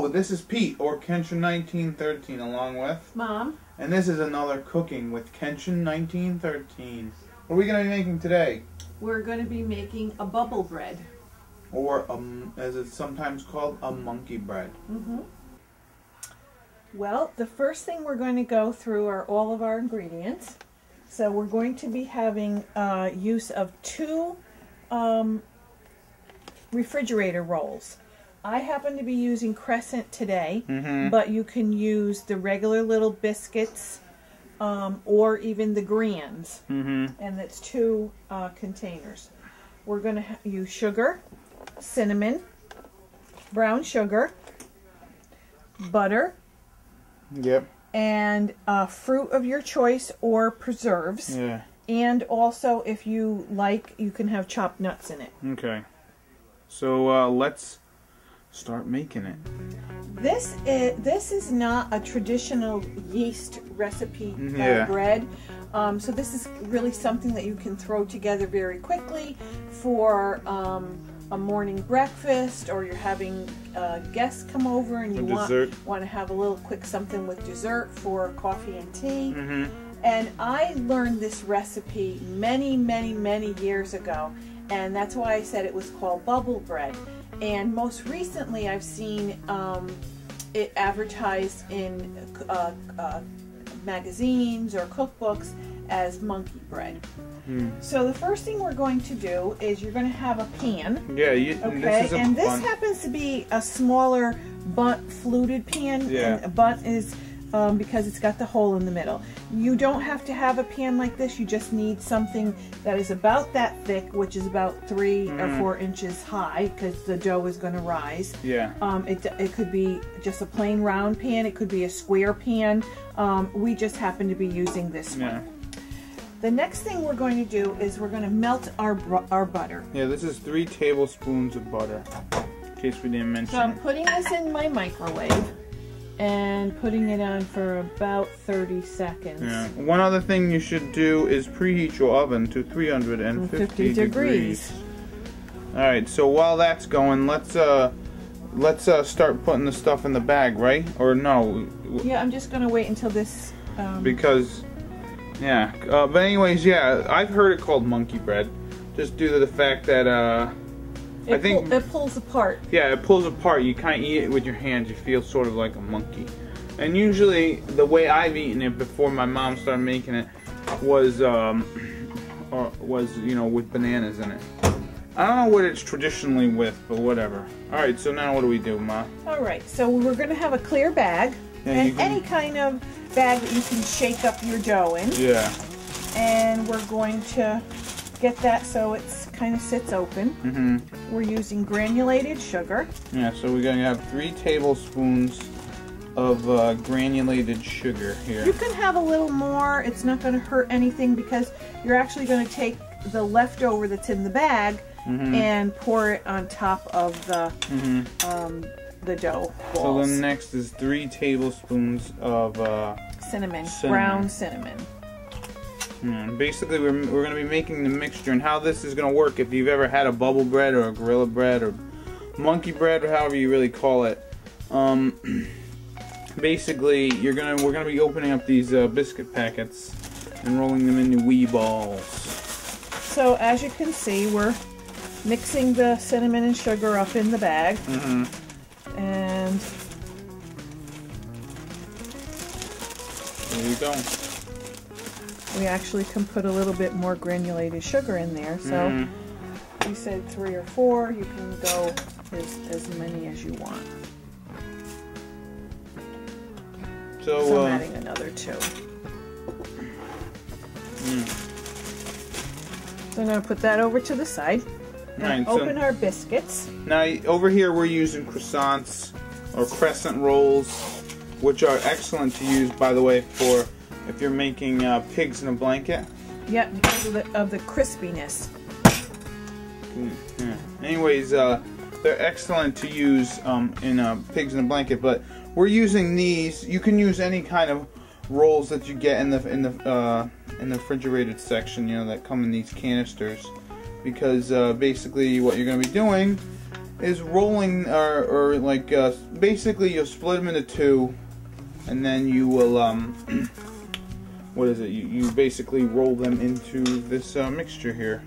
this is Pete, or Kenshin1913, along with Mom. And this is another Cooking with Kenshin1913. What are we going to be making today? We're going to be making a bubble bread. Or, as it's sometimes called, a monkey bread. Mm-hmm. Well, the first thing we're going to go through are all of our ingredients. So we're going to be having use of 2 refrigerator rolls. I happen to be using Crescent today, but you can use the regular little biscuits or even the Grands. And that's 2 containers. We're going to use sugar, cinnamon, brown sugar, butter, and fruit of your choice or preserves. And also, if you like, you can have chopped nuts in it. Okay. So let's start making it. This is not a traditional yeast recipe bread. So this is really something that you can throw together very quickly for a morning breakfast, or you're having guests come over and you want to have a little quick something with dessert for coffee and tea. And I learned this recipe many years ago, and that's why I said it was called bubble bread. And most recently I've seen it advertised in magazines or cookbooks as monkey bread. So the first thing we're going to do is you're going to have a pan. This happens to be a smaller bundt fluted pan. And a bundt is because it's got the hole in the middle. You don't have to have a pan like this. You just need something that is about that thick, which is about 3 or 4 inches high, because the dough is going to rise. It could be just a plain round pan. It could be a square pan. We just happen to be using this one. The next thing we're going to do is we're going to melt our butter. This is 3 tablespoons of butter, in case we didn't mention. So I'm putting this in my microwave and putting it on for about 30 seconds. One other thing you should do is preheat your oven to 350 degrees. Alright, so while that's going, let's start putting the stuff in the bag, right? Or no? Yeah, I'm just going to wait until this... because... but anyways, I've heard it called monkey bread, just due to the fact that it pulls apart. Yeah, it pulls apart. You can't eat it with your hands. You feel sort of like a monkey. And usually, the way I've eaten it before my mom started making it was with bananas in it. I don't know what it's traditionally with, but whatever. All right, so now what do we do, Ma? All right, so we're going to have a clear bag, and any kind of bag that you can shake up your dough in. And we're going to get that so it kind of sits open. We're using granulated sugar. So we're going to have 3 tablespoons of granulated sugar here. You can have a little more. It's not going to hurt anything, because you're actually going to take the leftover that's in the bag and pour it on top of the dough balls. So then next is 3 tablespoons of cinnamon, brown cinnamon. Basically, we're going to be making the mixture, and how this is going to work, if you've ever had a bubble bread or a gorilla bread or monkey bread or however you really call it. Basically, we're going to be opening up these biscuit packets and rolling them into wee balls. So as you can see, we're mixing the cinnamon and sugar up in the bag. And there you go. We actually can put a little bit more granulated sugar in there. So you said 3 or 4. You can go as many as you want. So I'm adding another 2. So I'm going to put that over to the side. And open our biscuits. Now over here we're using croissants or crescent rolls, which are excellent to use, by the way, for if you're making pigs in a blanket. Because of the crispiness. Anyways, they're excellent to use in pigs in a blanket, but we're using these. You can use any kind of rolls that you get in the refrigerated section, that come in these canisters, because basically what you're going to be doing is rolling, or like basically you'll split them into two, and then you will what is it? You basically roll them into this mixture here.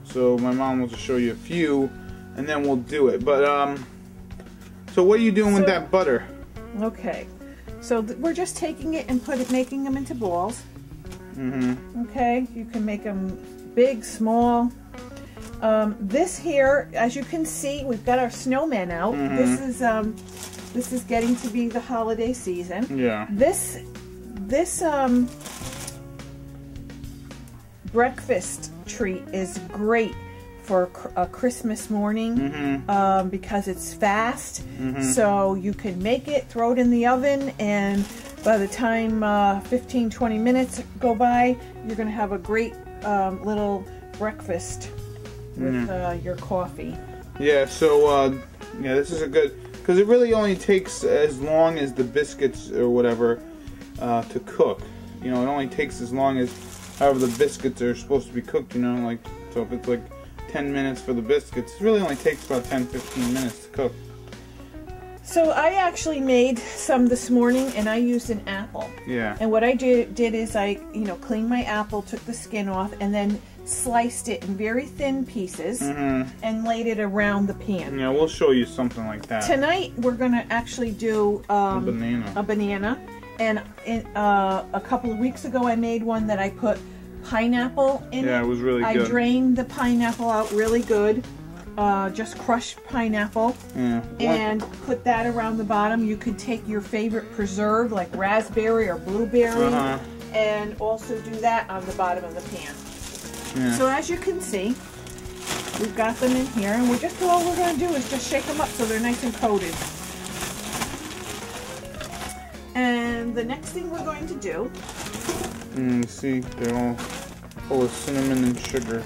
So my mom will just show you a few, and then we'll do it. But so what are you doing with that butter? Okay, so we're just taking it and making them into balls. Okay, you can make them big, small. This here, as you can see, we've got our snowman out. This is getting to be the holiday season. Yeah. This breakfast treat is great for a Christmas morning because it's fast. So you can make it, throw it in the oven, and by the time 15-20 minutes go by, you're going to have a great little breakfast with your coffee. Yeah, so yeah, this is a good, because it really only takes as long as the biscuits or whatever to cook. You know, it only takes as long as however the biscuits are supposed to be cooked, you know, like, so if it's like 10 minutes for the biscuits, it really only takes about 10-15 minutes to cook. So I actually made some this morning, and I used an apple. Yeah. And what I did is I, cleaned my apple, took the skin off, and then sliced it in very thin pieces and laid it around the pan. Yeah, we'll show you something like that. Tonight we're going to actually do a banana. And a couple of weeks ago I made one that I put pineapple in it. Yeah, it was really good. I drained the pineapple out really good. Just crushed pineapple and put that around the bottom. You could take your favorite preserve like raspberry or blueberry and also do that on the bottom of the pan. So as you can see, we've got them in here, and all we're going to do is just shake them up so they're nice and coated. And the next thing we're going to do, see, they're all full of cinnamon and sugar.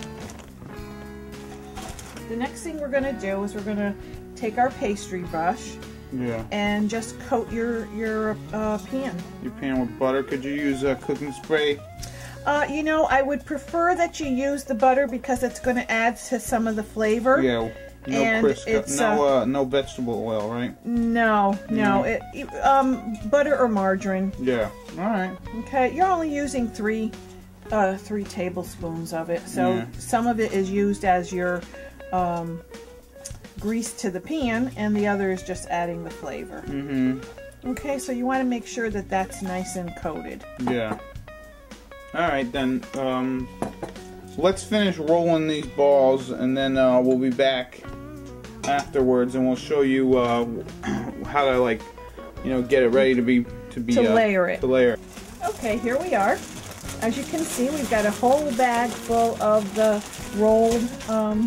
The next thing we're going to do is we're going to take our pastry brush and just coat your pan. Your pan with butter. Could you use cooking spray? I would prefer that you use the butter because it's going to add to some of the flavor. Yeah. No vegetable oil, right? No. Butter or margarine. Yeah. All right. Okay. You're only using 3 tablespoons of it, so some of it is used as your grease to the pan, and the other is just adding the flavor. Okay, so you want to make sure that that's nice and coated. Yeah. Alright then, let's finish rolling these balls, and then we'll be back afterwards, and we'll show you how to, like, get it ready to layer it. To layer. Okay, here we are. As you can see, we've got a whole bag full of the rolled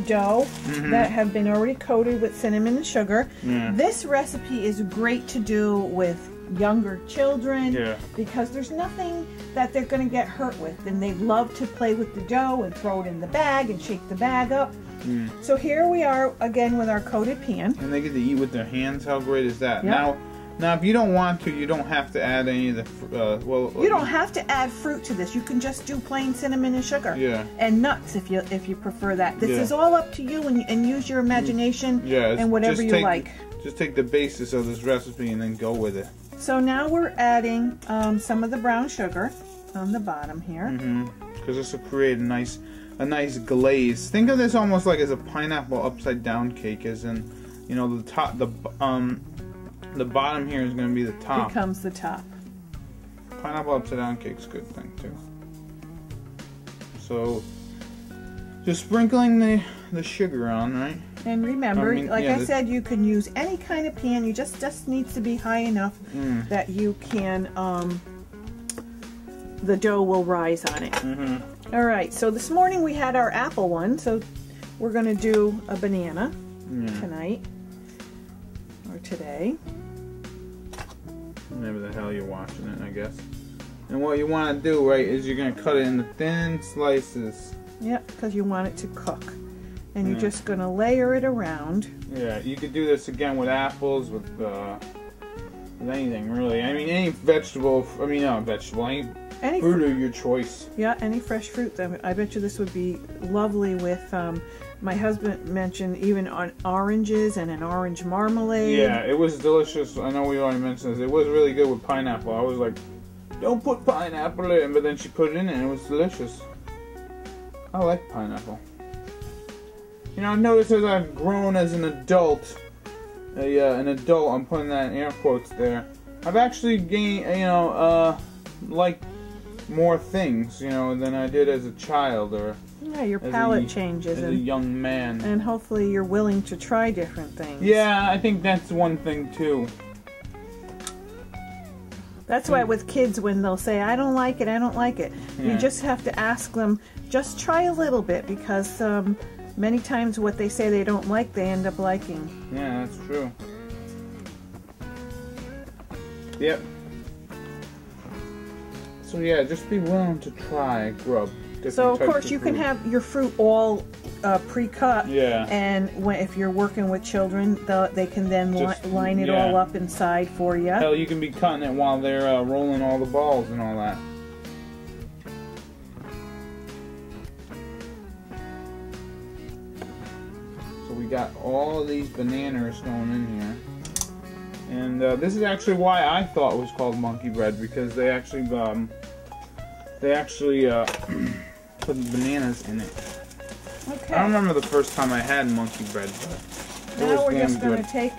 dough that have been already coated with cinnamon and sugar. This recipe is great to do with younger children because there's nothing that they're going to get hurt with, and they love to play with the dough and throw it in the bag and shake the bag up. So here we are again with our coated pan. And they get to eat with their hands. How great is that? Now, if you don't want to, you don't have to add any of the, you don't have to add fruit to this. You can just do plain cinnamon and sugar. And nuts if you prefer that. This is all up to you, and use your imagination and whatever you like. Just take the basis of this recipe and then go with it. So now we're adding some of the brown sugar on the bottom here. Because this will create a nice glaze. Think of this almost like as a pineapple upside down cake, as in, the top, the bottom here is going to be the top. Becomes the top. Pineapple upside down cake's a good thing too. So, just sprinkling the sugar on, right? And remember, I said, you can use any kind of pan. You just needs to be high enough that you can, the dough will rise on it. All right, so this morning we had our apple one, so we're going to do a banana tonight, or today. Whenever the hell you're watching it, I guess. And what you want to do, right, is you're going to cut it into thin slices. Yep, because you want it to cook. And you're just going to layer it around. Yeah, you could do this again with apples, with anything really. I mean, any vegetable, any Any fruit of your choice. Yeah, any fresh fruit. I bet you this would be lovely with, my husband mentioned even on oranges and an orange marmalade. Yeah, it was delicious. I know we already mentioned this. It was really good with pineapple. I was like, don't put pineapple in, but then she put it in and it was delicious. I like pineapple. You know, I've noticed as I've grown as an adult, I'm putting that in air quotes there, I've actually gained, like more things, than I did as a child or yeah, your palate changes as a young man. And hopefully you're willing to try different things. Yeah, I think that's one thing too. That's why with kids, when they'll say, I don't like it, you just have to ask them, just try a little bit, because many times what they say they don't like, they end up liking. Yeah, that's true. Yep. So yeah, just be willing to try grub. So of course you can have your fruit all pre-cut. Yeah. And if you're working with children, they can then line it all up inside for you. Hell, you can be cutting it while they're rolling all the balls and all that. So we got all of these bananas going in here. And this is actually why I thought it was called monkey bread, because they actually put bananas in it. Okay. I don't remember the first time I had monkey bread, but now we're just going to take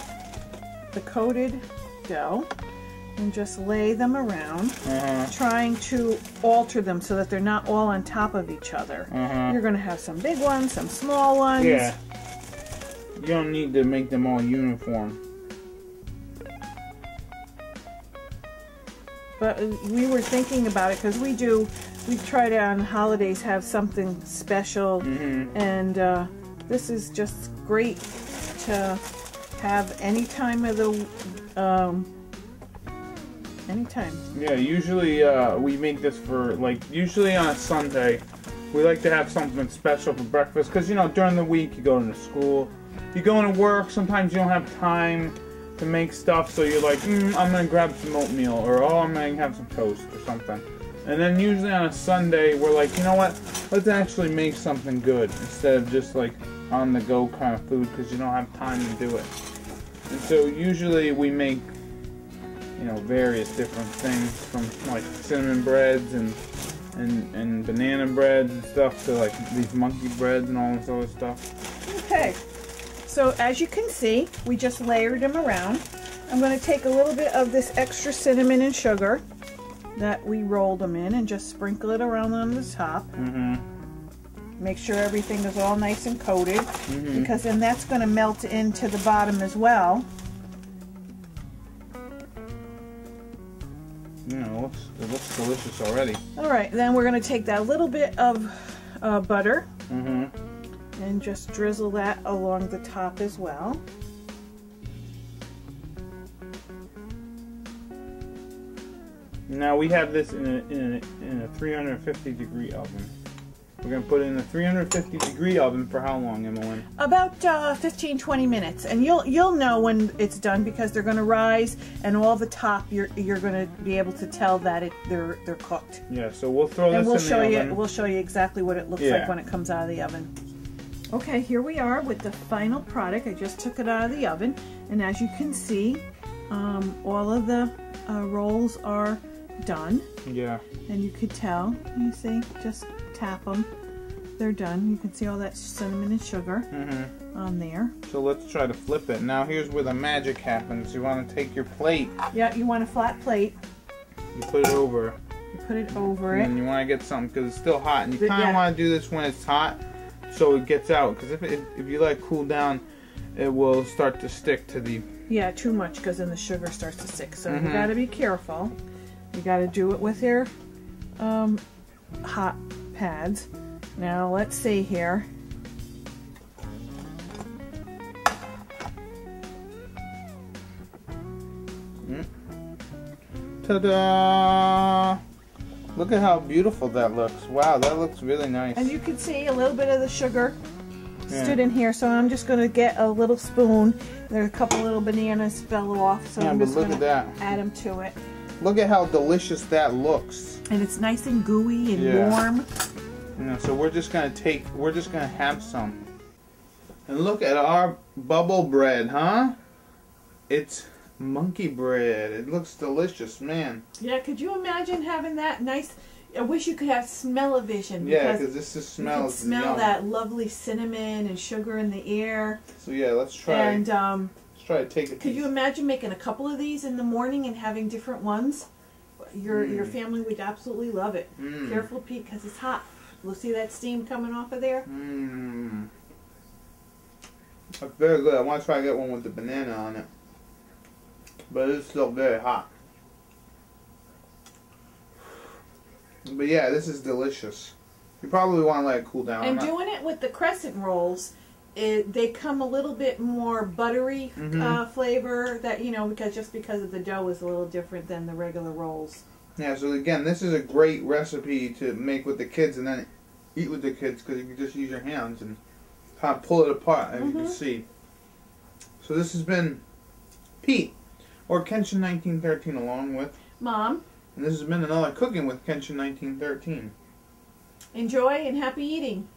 the coated dough and just lay them around, trying to alter them so that they're not all on top of each other. You're going to have some big ones, some small ones. Yeah. You don't need to make them all uniform. But we were thinking about it because we try to on holidays have something special, and this is just great to have any time of the anytime. Yeah, usually we make this for usually on a Sunday. We like to have something special for breakfast because during the week you go into school, you go into work. Sometimes you don't have time to make stuff, so you're like, I'm gonna grab some oatmeal, or I'm gonna have some toast or something. And then usually on a Sunday we're like, you know what, let's actually make something good instead of just like on the go kind of food, because you don't have time to do it. And so usually we make various different things, from like cinnamon breads and banana breads and stuff to like these monkey breads and all this other stuff. Okay. So as you can see, we just layered them around. I'm going to take a little bit of this extra cinnamon and sugar that we rolled them in and just sprinkle it around on the top. Make sure everything is all nice and coated, because then that's going to melt into the bottom as well. Yeah, it looks delicious already. Alright, then we're going to take that little bit of butter. And just drizzle that along the top as well. Now we have this in a 350 degree oven. We're going to put it in a 350 degree oven for how long, Emmeline? About 15-20 minutes, and you'll know when it's done, because they're going to rise, and all the top you're going to be able to tell that they're cooked. Yeah, so we'll throw this in the oven. We'll show you exactly what it looks like when it comes out of the oven. Okay, here we are with the final product. I just took it out of the oven, and as you can see, all of the rolls are done. Yeah. And you could tell, you see, just tap them. They're done. You can see all that cinnamon and sugar on there. So let's try to flip it. Now here's where the magic happens. You want to take your plate. Yeah, you want a flat plate. You put it over. You put it over it. And you want to get something, because it's still hot. And you kind of want to do this when it's hot, so it gets out, because if you let it cool down, it will start to stick to the... Yeah, too much, because then the sugar starts to stick. So you got to be careful. You got to do it with your hot pads. Now let's see here. Ta-da! Look at how beautiful that looks. Wow, that looks really nice. And you can see a little bit of the sugar stood in here, so I'm just going to get a little spoon. There are a couple little bananas fell off, so I'm just going to add them to it. Look at how delicious that looks. And it's nice and gooey and warm. Yeah, so we're just gonna have some. And look at our bubble bread, huh? It's monkey bread. It looks delicious, man. Yeah, could you imagine having that nice... I wish you could have smell-o-vision. Yeah, because this just smells. You can smell yum. that lovely cinnamon and sugar in the air. So yeah, let's try. And let's try to take a piece. Could you imagine making a couple of these in the morning and having different ones? Your family would absolutely love it. Careful, Pete, because it's hot. We'll see that steam coming off of there. That's very good. I want to try to get one with the banana on it, but it's still very hot. But yeah, this is delicious. You probably want to let it cool down. And doing it with the crescent rolls, they come a little bit more buttery flavor. That because of the dough is a little different than the regular rolls. Yeah. So again, this is a great recipe to make with the kids and then eat with the kids because you can just use your hands and kind of pull it apart, as you can see. So this has been Pete, or Kenshin1913, along with Mom. And this has been another Cooking with Kenshin1913. Enjoy and happy eating.